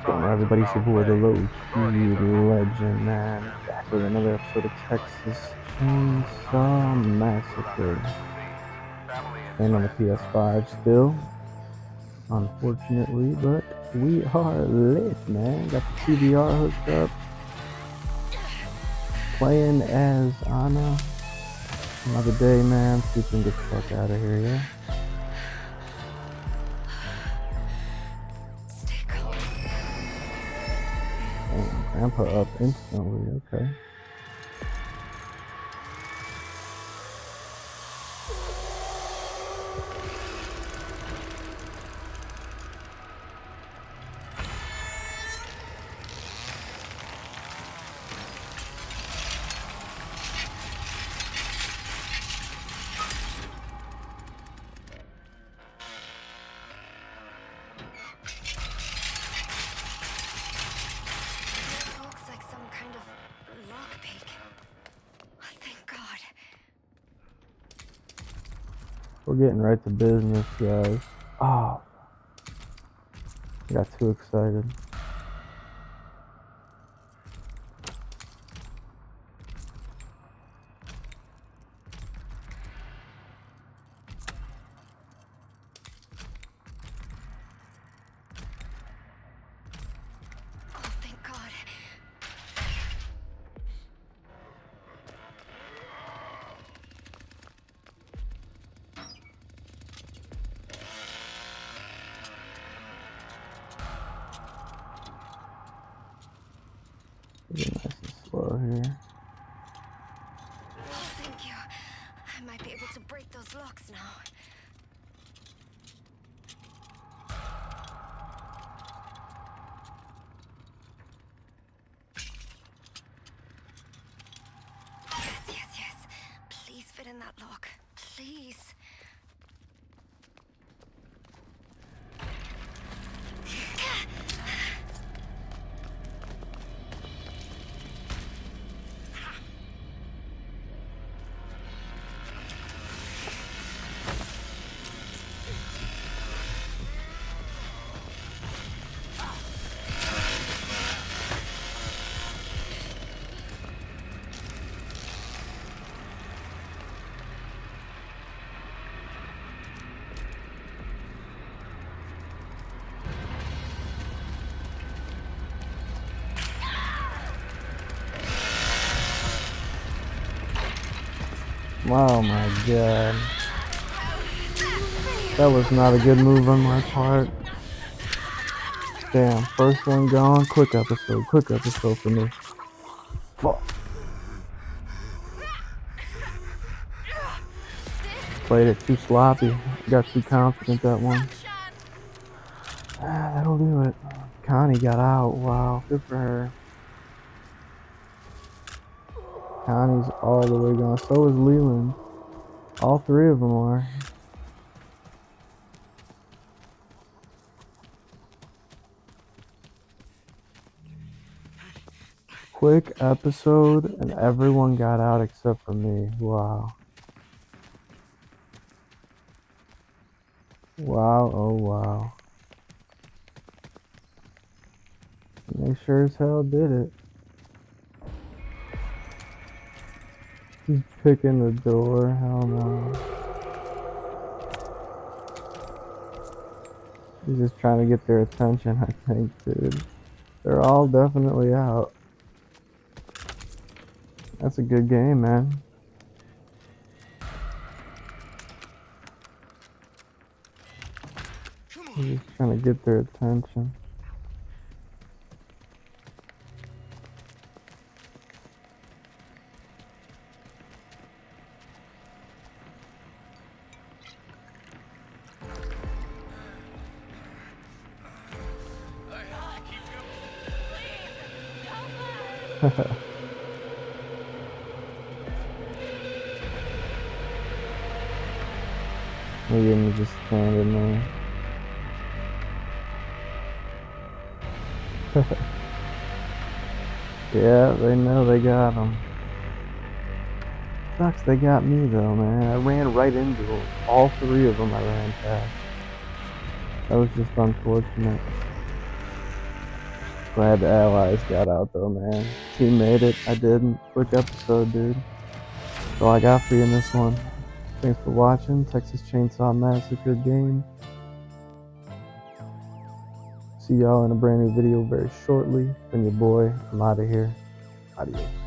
Going on, everybody, it's your boy, the LowkeyLegend, man. Back with another episode of Texas Chainsaw Massacre. Playing on the PS5 still, unfortunately, but we are lit, man. Got the TVR hooked up. Playing as Anna. Another day, man. See if we can get the fuck out of here, yeah? Damn, Grandpa up instantly, okay. We're getting right to business, guys. Oh, I got too excited. Get nice and slow here. Oh, thank you. I might be able to break those locks now. Yes. Please fit in that lock. Please. Oh my god. That was not a good move on my part. Damn, first one gone. Quick episode for me. Fuck. Played it too sloppy. Got too confident that one. That'll do it. Connie got out. Wow, good for her. Connie's all the way gone. So is Leland. All three of them are. Quick episode and everyone got out except for me. Wow. Wow, oh wow. They sure as hell did it. He's picking the door, hell no. He's just trying to get their attention, I think, dude. They're all definitely out. That's a good game, man. He's just trying to get their attention. Look at me just standing there. Yeah, they know they got him. Sucks they got me though, man. I ran right into them. All three of them I ran past. That was just unfortunate. Glad the allies got out though, man. Team made it. I did. Quick episode, dude. That's all I got for you in this one. Thanks for watching Texas Chainsaw Massacre game. See y'all in a brand new video very shortly. From your boy, I'm out of here. Adios.